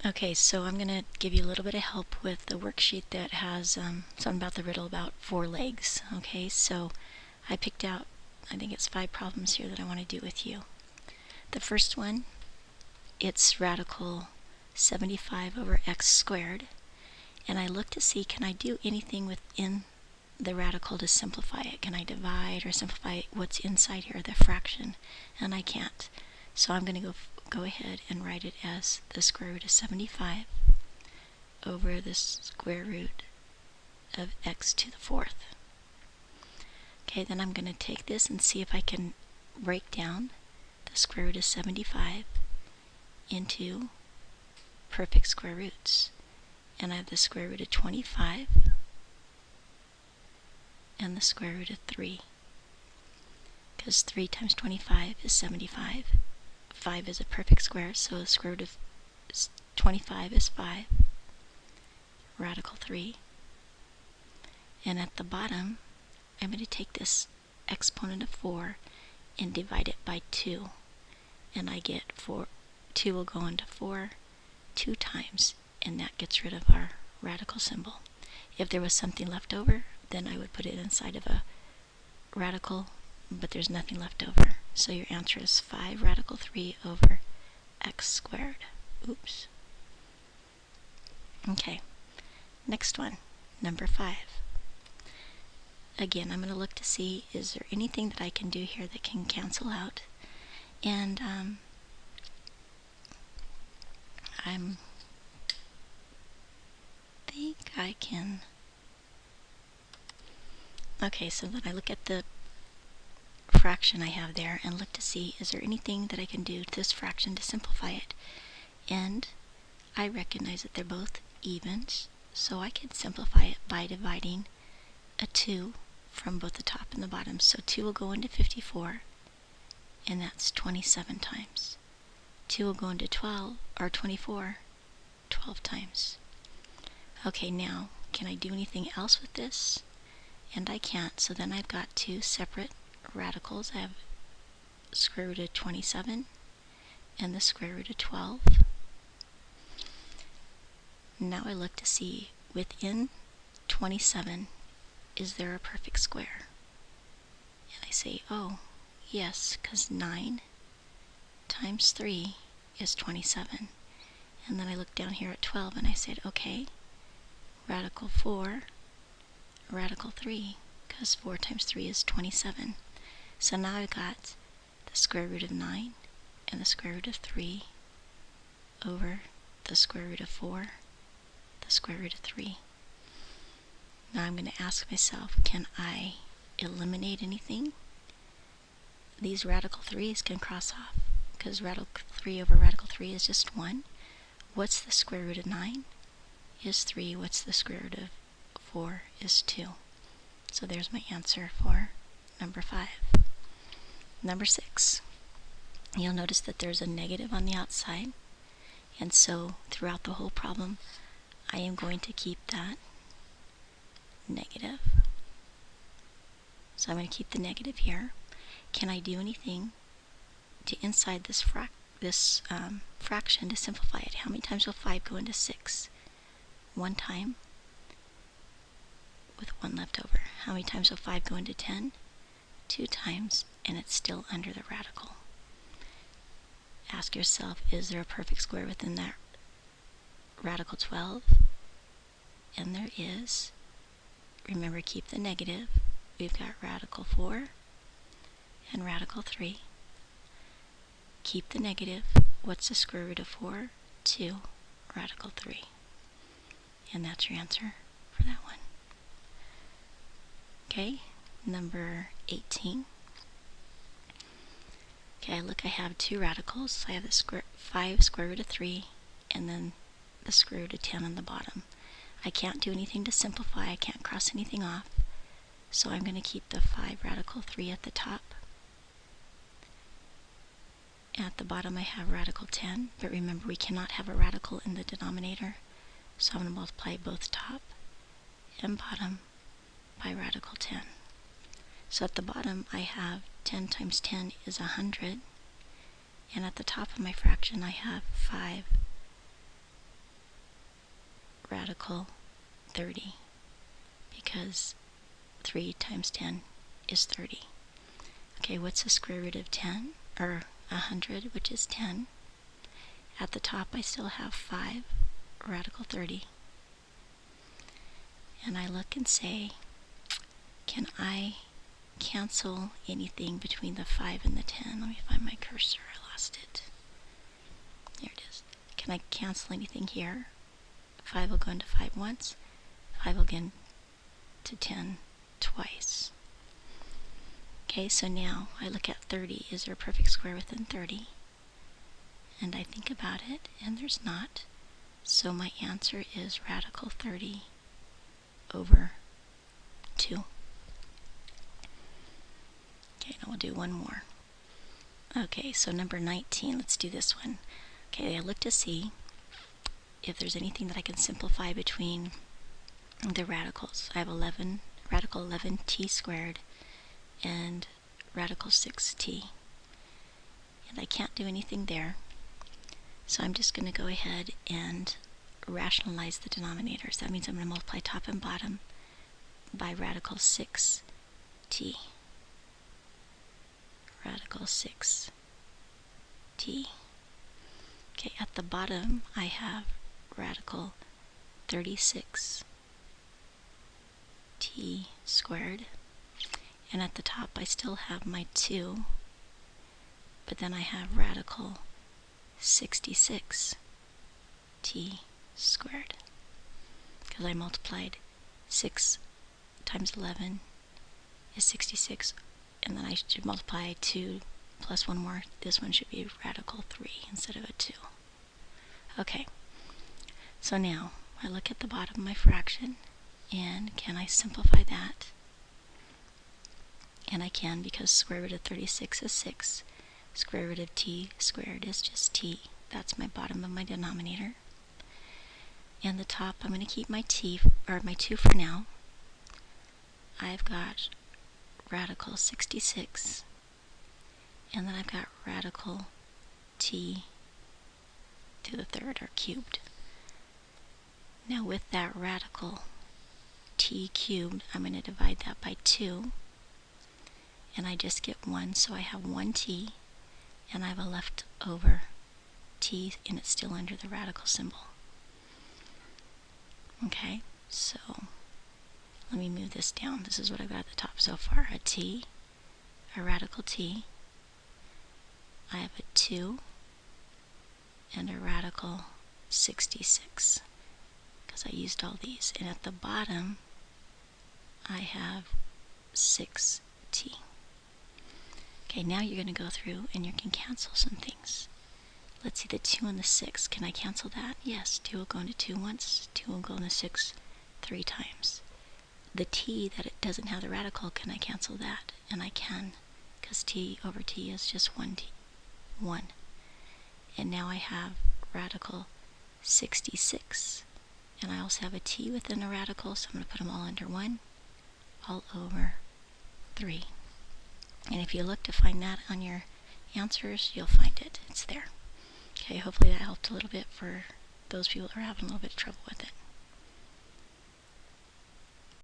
Okay, so I'm going to give you a little bit of help with the worksheet that has something about the riddle about 4 legs. Okay, so I picked out, I think it's 5 problems here that I want to do with you. The first one, it's radical 75 over x squared, and I look to see, can I do anything within the radical to simplify it? Can I divide or simplify what's inside here, the fraction? And I can't. So I'm going to go ahead and write it as the square root of 75 over the square root of x to the 4th. Okay, then I'm going to take this and see if I can break down the square root of 75 into perfect square roots. And I have the square root of 25 and the square root of 3. Because 3 times 25 is 75. 5 is a perfect square, so the square root of 25 is 5. Radical 3. And at the bottom, I'm going to take this exponent of 4 and divide it by 2. And I get 2 will go into 4 2 times, and that gets rid of our radical symbol. If there was something left over, then I would put it inside of a radical, but there's nothing left over. So your answer is 5 radical 3 over x squared. Oops. Okay, next one, number 5. Again, I'm going to look to see, is there anything that I can do here that can cancel out? And I think I can. Okay, so then I look at the fraction I have there and look to see, is there anything that I can do to this fraction to simplify it? And I recognize that they're both evens, so I can simplify it by dividing a 2 from both the top and the bottom. So 2 will go into 54, and that's 27 times. 2 will go into 24 12 times. Okay, now can I do anything else with this? And I can't, so then I've got 2 separate radicals. I have square root of 27 and the square root of 12. Now I look to see, within 27, is there a perfect square? And I say, oh, yes, because 9 times 3 is 27. And then I look down here at 12 and I said, okay, radical 4, radical 3, because 4 times 3 is 27. So now I've got the square root of 9 and the square root of 3 over the square root of 4, the square root of 3. Now I'm going to ask myself, can I eliminate anything? These radical 3's can cross off, because radical 3 over radical 3 is just 1. What's the square root of 9? Is 3. What's the square root of 4? Is 2. So there's my answer for number 5. Number 6. You'll notice that there's a negative on the outside, and so throughout the whole problem I am going to keep that negative. So I'm going to keep the negative here. Can I do anything to inside this fraction to simplify it? How many times will 5 go into 6? 1 time with 1 left over. How many times will 5 go into 10? 2 times, and it's still under the radical. Ask yourself, is there a perfect square within that radical 12? And there is. Remember, keep the negative. We've got radical 4 and radical 3. Keep the negative. What's the square root of 4? 2. Radical 3. And that's your answer for that one. Okay, number 18. Okay, look, I have 2 radicals. I have the 5 square root of 3 and then the square root of 10 on the bottom. I can't do anything to simplify. I can't cross anything off. So I'm going to keep the 5 radical 3 at the top. At the bottom I have radical 10, but remember we cannot have a radical in the denominator. So I'm going to multiply both top and bottom by radical 10. So at the bottom I have 10 times 10 is 100, and at the top of my fraction I have 5 radical 30 because 3 times 10 is 30. Okay, what's the square root of 10? Or 100, which is 10. At the top I still have 5 radical 30. And I look and say, can I cancel anything between the 5 and the 10? Let me find my cursor. I lost it. There it is. Can I cancel anything here? 5 will go into 5 once. 5 will go into 10 twice. Okay, so now I look at 30. Is there a perfect square within 30? And I think about it, and there's not. So my answer is radical 30 over 2. Okay, now we'll do one more. Okay, so number 19, let's do this one. Okay, I look to see if there's anything that I can simplify between the radicals. I have radical 11t squared and radical 6t. And I can't do anything there. So I'm just going to go ahead and rationalize the denominators. That means I'm going to multiply top and bottom by radical 6t. Radical 6t. Okay, at the bottom I have radical 36t squared. And at the top I still have my 2, but then I have radical 66t squared, because I multiplied 6 times 11 is 66, and then I should multiply 2 plus one more. This one should be radical 3 instead of a 2. Okay, so now I look at the bottom of my fraction, and can I simplify that? And I can, because square root of 36 is 6. Square root of t squared is just t. That's my bottom of my denominator. And the top, I'm going to keep my t, or my 2 for now. I've got radical 66, and then I've got radical t to the third, or cubed. Now with that radical t cubed, I'm going to divide that by 2, and I just get 1, so I have 1t, and I have a leftover t, and it's still under the radical symbol. Okay, so let me move this down. This is what I've got at the top so far. A t, a radical t, I have a 2, and a radical 66, because I used all these. And at the bottom, I have 6t. Okay, now you're going to go through and you can cancel some things. Let's see, the 2 and the 6. Can I cancel that? Yes, 2 will go into 2 once, 2 will go into 6 3 times. The t that it doesn't have the radical, can I cancel that? And I can, because t over t is just 1. And now I have radical 66. And I also have a t within a radical, so I'm going to put them all under 1, all over 3. And if you look to find that on your answers, you'll find it. It's there. Okay, hopefully that helped a little bit for those people that are having a little bit of trouble with it.